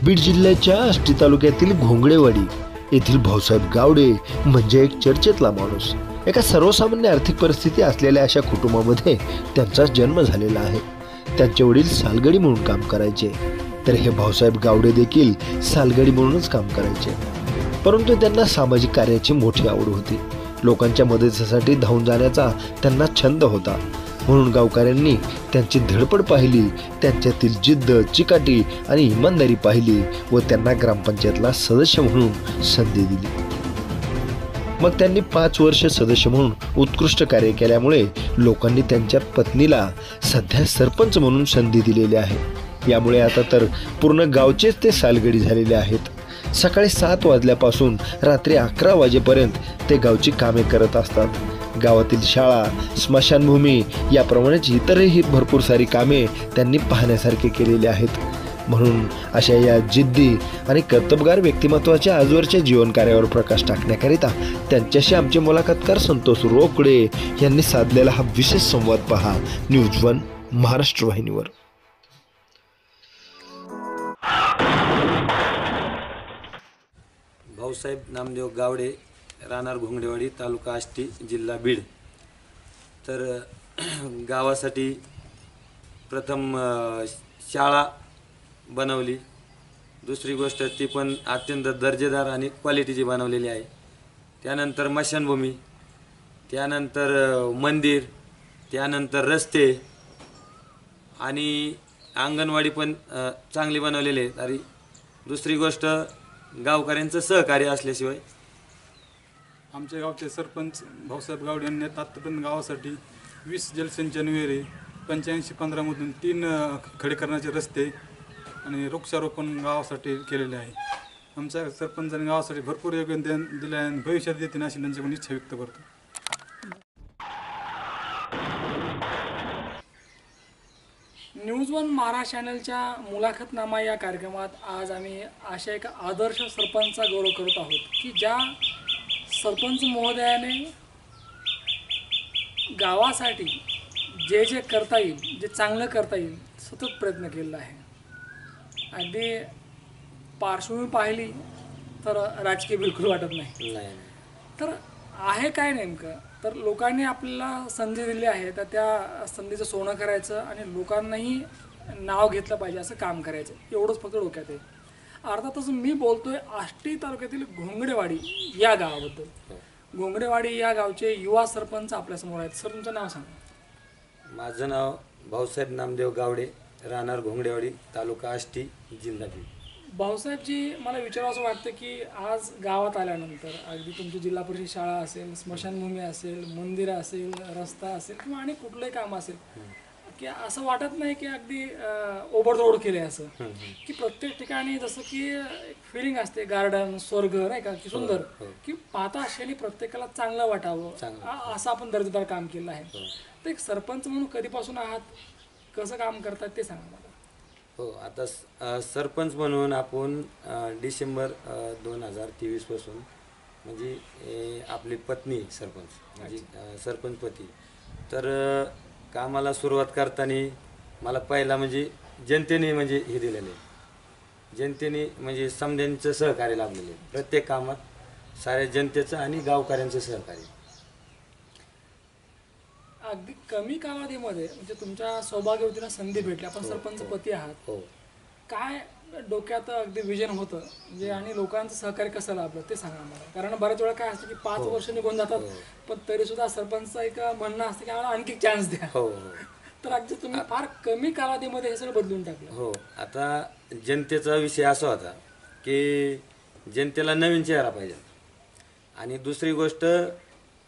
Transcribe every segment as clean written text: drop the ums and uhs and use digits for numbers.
बीड जिल्ह्याच्या आष्टी तालुक्यातील घोंगडेवाडी येथील भाऊसाहेब गावडे म्हणजे एक चर्चेतला माणूस। एका सर्वसामान्य आर्थिक परिस्थिती असलेल्या अशा कुटुंबामध्ये त्यांचा जन्म झालेला आहे। त्यांचे वडील सालगडी म्हणून काम करायचे, तर हे भाऊसाहेब गावडे देखील सालगडी म्हणूनच काम करायचे। परंतु त्यांना सामाजिक कार्याची मोठी आवड होती। लोकांच्या मदतीसाठी धावून जाण्याचा त्यांना छंद होता। म्हणून गावकऱ्यांनी त्यांची धडपड पाहिली, त्यांच्यातील जिद्द, चिकाटी आणि इमानदारी पाहिली व त्यांना ग्रामपंचायतला सदस्य म्हणून संधी दिली। मग त्यांनी 5 वर्ष सदस्य म्हणून उत्कृष्ट कार्य केल्यामुळे लोकांनी त्यांच्या पत्नीला सध्या सरपंच म्हणून संधी दिलेली आहे। यामुळे आता तर पूर्ण गावचेच ते सालगडी झालेले आहेत। सकाळी 7 वाजल्यापासून रात्री 11 वाजेपर्यंत ते गावची कामे करत असतात। गावातील शाळा, स्मशानभूमी याप्रमाणेच इतरही भरपूर सारी कामे त्यांनी पाहण्यासारखे केलेली आहेत। म्हणून अशा या जिद्दी आणि कर्तबगार व्यक्तिमत्वाच्या आजवरच्या जीवन कार्यावर प्रकाश टाकण्याकरिता त्यांच्याशी आमचे मुलाखतकार संतोष रोकडे यांनी साधलेला हा विशेष संवाद पहा न्यूज 1 महाराष्ट्र वाहिनीवर। भाऊसाहेब नामदेव गावडे, राहणार घोंगडेवाडी, तालुका आष्टी, जिल्हा बीड। तर गावासाठी प्रथम शाळा बनवली। दुसरी गोष्ट ती पण अत्यंत दर्जेदार आणि क्वालिटीची बनवलेली आहे। त्यानंतर स्मशानभूमी, त्यानंतर मंदिर, त्यानंतर रस्ते आणि अंगणवाडी पण चांगली बनवलेली आहे। आणि दुसरी गोष्ट गावकऱ्यांचं सहकार्य असल्याशिवाय आमच्या गावचे सरपंच भाऊसाहेब गावडे यांनी आतापर्यंत गावासाठी 20 जलसिंचन विहिरी, 85-15 मधून 3 खडीकरणाचे रस्ते आणि वृक्षारोपण गावासाठी केलेले आहे। आमच्या सरपंचांनी गावासाठी भरपूर योगदान दिले आहे आणि भविष्यात देतील अशी त्यांच्याकडून इच्छा व्यक्त करतो। न्यूज 1 महाराष्ट्र चॅनलच्या मुलाखतनामा या कार्यक्रमात आज आम्ही अशा एका आदर्श सरपंचा गौरव करत आहोत की ज्या सरपंच महोदयाने गावासाठी जे करता येईल, जे चांगलं करता येईल सतत प्रयत्न केलेला आहे। अगदी पार्श्वभूमी पाहिली तर राजकीय बिलकुल वाटत नाही। तर आहे काय नेमकं, तर लोकांनी आपल्याला संधी दिली आहे तर त्या संधीचं सोनं करायचं आणि लोकांनाही नाव घेतलं पाहिजे असं काम करायचं, एवढंच फक्त डोक्यात आहे। अर्थातच मी बोलतोय आष्टी तालुक्यातील घोंगडेवाडी या गावाबद्दल। घोंगडेवाडी या गावचे युवा सरपंच आपल्यासमोर आहेत। सर, तुमचं नाव सांगा। माझं नाव भाऊसाहेब नामदेव गावडे, राहणार घोंगडेवाडी, तालुका आष्टी, जिल्हा बीड। भाऊसाहेबजी, मला विचारावं असं वाटतं की आज गावात आल्यानंतर अगदी तुमची जिल्हा परिषद शाळा असेल, स्मशानभूमी असेल, मंदिर असेल, रस्ता असेल किंवा आणि कुठलंही काम असेल की असं वाटत नाही की अगदी ओबडधोड केले असं की प्रत्येक ठिकाणी जसं की एक फिलिंग असते, गार्डन, स्वर्ग नाही का, की सुंदर, की पाहता असलेली प्रत्येकाला चांगलं वाटावं असं आपण दर्जेदार काम केलं आहे। तर एक सरपंच म्हणून कधीपासून आहात, कसं काम करतात ते सांगा मला। हो, आता सरपंच म्हणून आपण डिसेंबर 2023 पासून म्हणजे आपली पत्नी सरपंच म्हणजे सरपंच पती। तर कामाला सुरुवात करताना मला पहिला म्हणजे जनतेने म्हणजे हे दिलेले, जनतेने म्हणजे समध्यांचं सहकार्य लाभलेले प्रत्येक कामात, साऱ्या जनतेचं आणि गावकऱ्यांचं सहकार्य। अगदी कमी कालावधीमध्ये म्हणजे तुमच्या सौभाग्यवतीला संधी भेटली, आपण सरपंच पती आहात, काय डोक्यात अगदी विजन होतं म्हणजे आणि लोकांचं सहकार्य कसं लाभलं ते सांगा मला। कारण बऱ्याच वेळा काय असतं की 5 वर्ष निघून जातात पण तरी सुद्धा सरपंचचं एक म्हणणं असतं की आम्हाला आणखी चान्स द्या। तर अगदी तुम्ही फार कमी कालावधीमध्ये हे सगळं बदलून टाकलं। हो, आता जनतेचा विषय असा होता की जनतेला नवीन चेहरा पाहिजे आणि दुसरी गोष्ट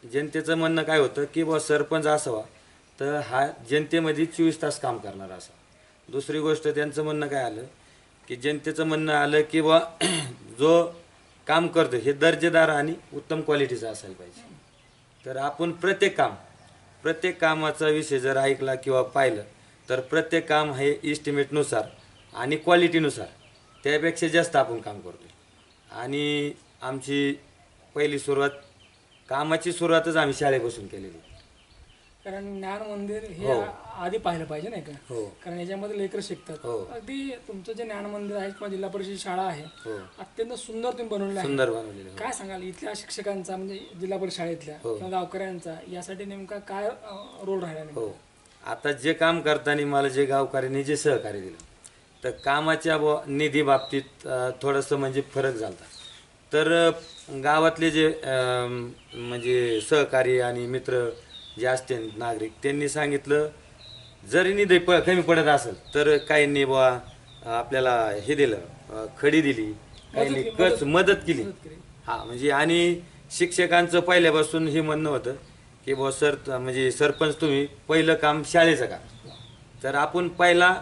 जनतेचं म्हणणं काय होतं की बा सरपंच असावा तर हा जनतेमध्ये 24 तास काम करणारा असा। दुसरी गोष्ट त्यांचं म्हणणं काय आलं की जनतेचं म्हणणं आलं की बा जो काम करतो हे दर्जेदार आणि उत्तम क्वालिटीचं असायला पाहिजे। तर आपण प्रत्येक कामाचा विषय जर ऐकला किंवा पाहिलं तर प्रत्येक काम हे इस्टिमेटनुसार आणि क्वालिटीनुसार त्यापेक्षा जास्त आपण काम करतो। आणि आमची पहिली सुरुवात, कामाची सुरुवातच आम्ही शाळेपासून केलेली। कारण ज्ञान मंदिर हे हो. आधी पाहिलं पाहिजे नाही का, हो. कारण याच्यामध्ये लेकरं शिकतात. हो. अगदी तुमचं जे ज्ञान मंदिर आहे किंवा जिल्हा परिषद शाळा आहे हो. अत्यंत सुंदर तुम्ही बनवलं आहे. सुंदर बनवलेलं. काय सांगाल इथल्या शिक्षकांचा म्हणजे जिल्हा परिषद शाळेतल्या हो. किंवा गावकऱ्यांचा यासाठी नेमका काय रोल राहिला नेमका? हो. आता जे काम करताना मला जे गावकऱ्यांनी जे सहकार्य दिलं, तर कामाच्या निधी बाबतीत थोडंसं म्हणजे फरक झाला. तर गावातले जे म्हणजे सहकारी आणि मित्र जे असते नागरिक, त्यांनी सांगितलं जरी निधी कमी पडत असेल तर काहींनी बुवा आपल्याला हे दिलं, खडी दिली, काहींनी मदत केली. हा म्हणजे आणि शिक्षकांचं पहिल्यापासून हे म्हणणं होतं की बुवा म्हणजे सरपंच तुम्ही पहिलं काम शाळेचं काम, तर आपण पहिला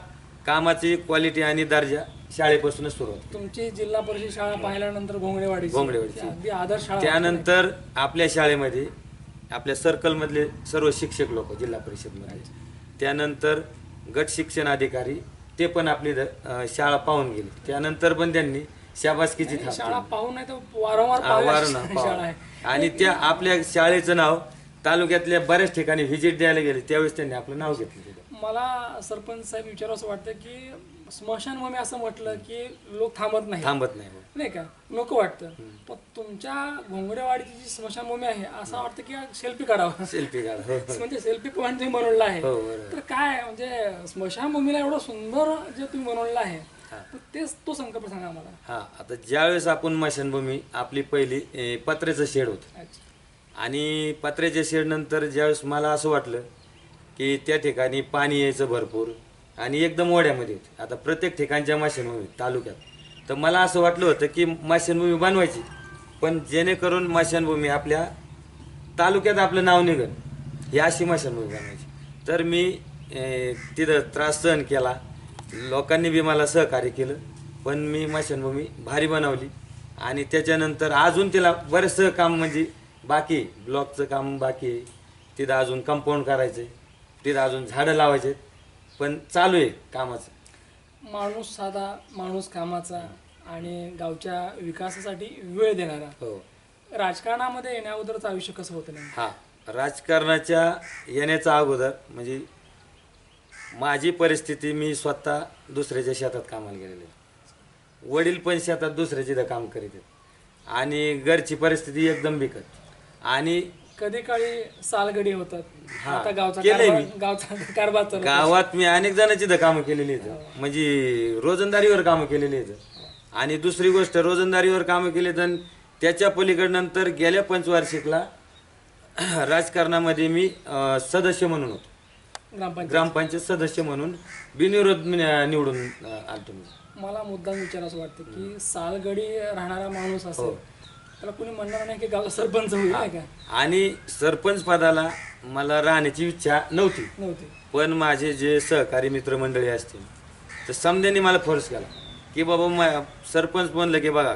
कामाची क्वालिटी आणि दर्जा शाळेपासूनच सुरू होतो. तुमची जिल्हा परिषद शाळा पाहिल्यानंतर घोंगडेवाडीची घोंगडेवाडीची. अगदी आदर्श शाळा त्यानंतर आपल्या शाळेमध्ये आपल्या सर्कलमधले सर्व शिक्षक लोक जिल्हा परिषदमध्ये, त्यानंतर गट शिक्षण अधिकारी ते पण आपली शाळा पाहून गेले. त्यानंतर पण त्यांनी शाबासकीची थाप शाळा दिली. पाहून नाही तर वारंवार पाहिलेली शाळा वारंवार आहे. आणि त्या आपल्या शाळेचं नाव तालुक्यातल्या बऱ्याच ठिकाणी व्हिजिट द्यायला गेले त्यावेळेस त्यांनी आपलं नाव घेतलं तिथं. मला सरपंच साहेब विचारावं असं वाटतं की स्मशानभूमी असं म्हटलं की लोक थांबत नाही थांबत नाही. नाही का, नको वाटतं. पण तुमच्या घोंगडेवाडीची जी स्मशानभूमी आहे असं वाटतं की सेल्फी काढावं. सेल्फी काढा. हो. म्हणजे सेल्फी पॉईंट तुम्ही बनवला आहे. हो, बरोबर. तर काय म्हणजे स्मशानभूमीला एवढं सुंदर जे तुम्ही बनवलं आहे, तर तेच तो संकल्प सांगा मला. हा, आता ज्यावेळेस आपण स्मशानभूमी आपली पहिली पत्र्याचं शेड होतं, अच्छा. आणि पत्र्याच्या शेड नंतर ज्यावेळेस मला असं वाटलं की त्या ठिकाणी पाणी यायचं भरपूर आणि एकदम ओढ्यामध्ये होते. आता प्रत्येक ठिकाणच्या स्मशानभूमी तालुक्यात, तर मला असं वाटलं होतं की स्मशानभूमी बनवायची, पण जेणेकरून स्मशानभूमी आपल्या तालुक्यात आपलं नाव निघेल ही अशी स्मशानभूमी बनवायची. तर मी तिथं त्रास सहन केला, लोकांनी बी मला सहकार्य केलं, पण मी स्मशानभूमी भारी बनवली. आणि त्याच्यानंतर अजून तिला बरेचसं काम म्हणजे बाकी ब्लॉकचं काम बाकी आहे, तिथं अजून कंपाऊंड करायचं आहे, तिथं अजून झाडं लावायचे, पण चालू आहे कामाचं. माणूस साधा, माणूस कामाचा आणि गावच्या विकासासाठी वेळ देणारा. हो. राजकारणामध्ये येण्या अगोदरचं आयुष्य कसं होतं नेमकं? हा, राजकारणाच्या येण्याचा अगोदर म्हणजे माझी परिस्थिती, मी स्वतः दुसऱ्याच्या शेतात कामाला गेलेले, वडील पण शेतात दुसऱ्याच्या काम करीत आहेत, आणि घरची परिस्थिती एकदम बिकट. आणि कधी काळी सालगडी होतात. हा, आता गावचा केलंय कारभार मी. गावचा कारभार चालू आहे. गावात मी अनेक जणांची कामं केलेली आहेत, म्हणजे रोजंदारीवर कामं केलेली आहेत. आणि दुसरी गोष्ट, रोजंदारीवर कामं केली तर त्याच्या पलीकडनंतर गेल्या पंचवार्षिकला राजकारणामध्ये मी सदस्य म्हणून होतो, ग्रामपंचायत सदस्य म्हणून बिनविरोध निवडून आलतो मी. मला मुद्दाम विचार असं वाटतं की सालगडी राहणारा माणूस असेल त्याला कोणी म्हणणार नाही की गावचा सरपंच होईल, नाही का? आणि सरपंच पदाला मला राहण्याची इच्छा नव्हती, पण माझे जे सहकारी मित्रमंडळी असतील तर समध्यांनी मला फोर्स केला की बाबा सरपंच म्हणलं की बघा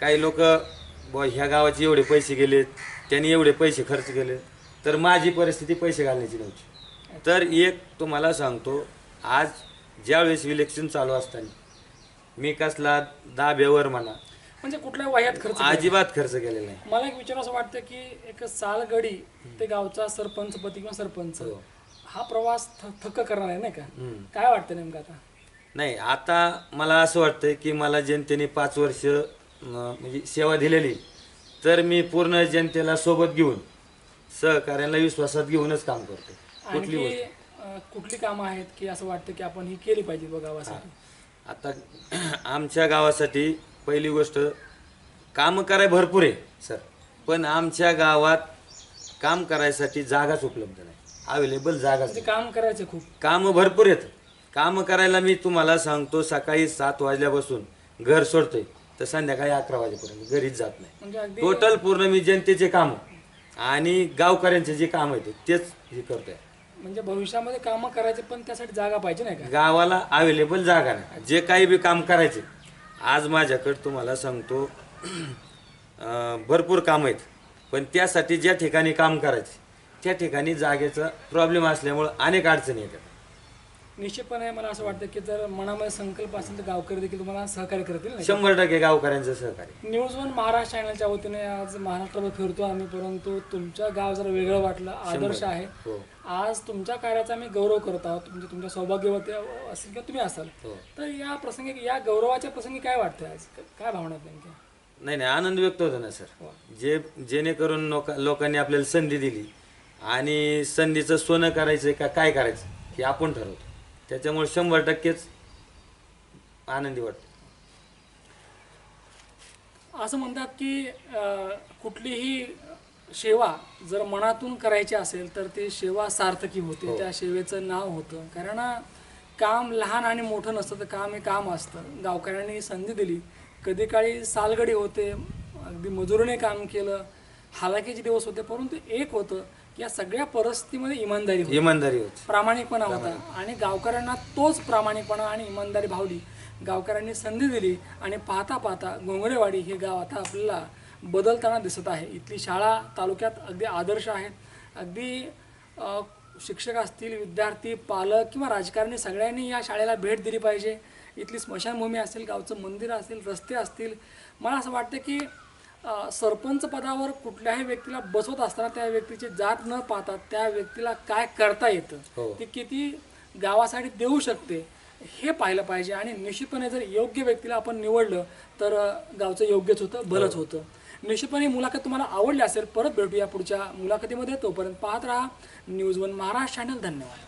काही लोक ह्या गावाचे एवढे पैसे गेले, त्यांनी एवढे पैसे खर्च केले, तर माझी परिस्थिती पैसे घालण्याची नव्हती. तर एक तुम्हाला सांगतो, आज ज्यावेळेस इलेक्शन चालू असताना मी कसला दाब्यावर म्हणा म्हणजे कुठल्या वयात खर्च अजिबात खर्च केलेला नाही. मला एक विचार असं वाटतं की एक सालगडी ते गावचा सरपंच पती किंवा सरपंच हा प्रवास थक्क करणार आहे, नाही का? काय वाटतं नेमकं आता? नाही, आता मला असं वाटतंय की मला जनतेने 5 वर्ष म्हणजे सेवा दिलेली, तर मी पूर्ण जनतेला सोबत घेऊन सहकार्याला विश्वासात घेऊनच काम करतो. कुठली कामं आहेत की असं वाटतं की आपण ही केली पाहिजे बघा गावासाठी? आता आमच्या गावासाठी पहिली गोष्ट, कामं कराय भरपूर आहे सर, पण आमच्या गावात काम करायसाठी जागाच उपलब्ध नाही, अवेलेबल जागाच नाही. काम करायचं खूप, कामं भरपूर आहेत. कामं करायला मी तुम्हाला सांगतो, सकाळी 7 वाजल्यापासून घर सोडतोय तर संध्याकाळी 11 वाजेपर्यंत घरीच जात नाही. म्हणजे अगदी टोटल पूर्ण मी जनतेचे काम आणि गावकऱ्यांचे जे काम आहे तेच हे करतोय. म्हणजे भविष्यामध्ये कामं करायचे पण त्यासाठी जागा पाहिजे, नाही का? गावाला अवेलेबल जागा नाही. जे काही बी काम करायचे, आज माझ्याकडे तुम्हाला सांगतो भरपूर काम आहेत, पण त्यासाठी ज्या ठिकाणी काम करायचे त्या ठिकाणी जागेचा प्रॉब्लेम असल्यामुळं अनेक अडचणी येतात. निश्चितपणे मला असं वाटतं की जर मनामध्ये संकल्प असेल तर गावकरी देखील तुम्हाला सहकार्य करतील नाही का? 100% गावकऱ्यांचं सहकार्य. न्यूज वन महाराष्ट्र चॅनलच्या वतीने आज महाराष्ट्रभर फिरतो आम्ही, परंतु तुमचं गाव जरा वेगळं वाटलं, आदर्श आहे. हो. आज तुमच्या कार्याचा आम्ही गौरव करत आहोत. म्हणजे तुमच्या सौभाग्यवती असेल किंवा तुम्ही असाल, हो. तर या प्रसंगी, या गौरवाच्या प्रसंगी काय वाटतं आज, काय भावना आहेत नेमक्या? नाही आनंद व्यक्त होतो ना सर. जेणेकरून लोकांनी आपल्याला संधी दिली आणि संधीचं सोनं करायचं का काय करायचं हे आपण ठरवतो. त्याच्यामुळे 100%च आनंदी वाटतो. असं म्हणतात की कुठलीही सेवा जर मनातून करायची असेल तर ती सेवा सार्थकी होते, त्या सेवेचं नाव होतं. कारण काम लहान आणि मोठं नसतं, तर काम हे काम असतं. गावकऱ्यांनी संधी दिली, कधी काळी सालगडी होते, अगदी मजुरीने काम केलं, हालाकीचे दिवस होते, परंतु एक होतं की या सगळ्या परिस्थितीमध्ये इमानदारी होती, इमानदारी होती, प्रामाणिकपणा होता. आणि गावकऱ्यांना तोच प्रामाणिकपणा आणि इमानदारी भावली. गावकऱ्यांनी संधी दिली आणि पाहता पाहता घोंगडेवाडी हे गाव आता आपल्याला बदलताना दिसत आहे. इथली शाळा तालुक्यात अगदी आदर्श आहेत. अगदी शिक्षक असतील, विद्यार्थी, पालक किंवा राजकारणी सगळ्यांनी या शाळेला भेट दिली पाहिजे. इथली स्मशानभूमी असेल, गावचं मंदिर असेल, रस्ते असतील. मला असं वाटतं की सरपंच पदावर कुठल्याही व्यक्तीला बसवत असताना त्या व्यक्तीची जात न पाहता त्या व्यक्तीला काय करता येतं, ती किती गावासाठी देऊ शकते हे पाहिलं पाहिजे. आणि निश्चितपणे जर योग्य व्यक्तीला आपण निवडलं तर गावचं योग्यच होतं, भलंच होतं. निश्चितपणे मुलाखत तुम्हाला आवडली असेल. परत भेटूया पुढच्या मुलाखतीमध्ये. तोपर्यंत पाहत राहा न्यूज वन महाराष्ट्र चॅनल. धन्यवाद.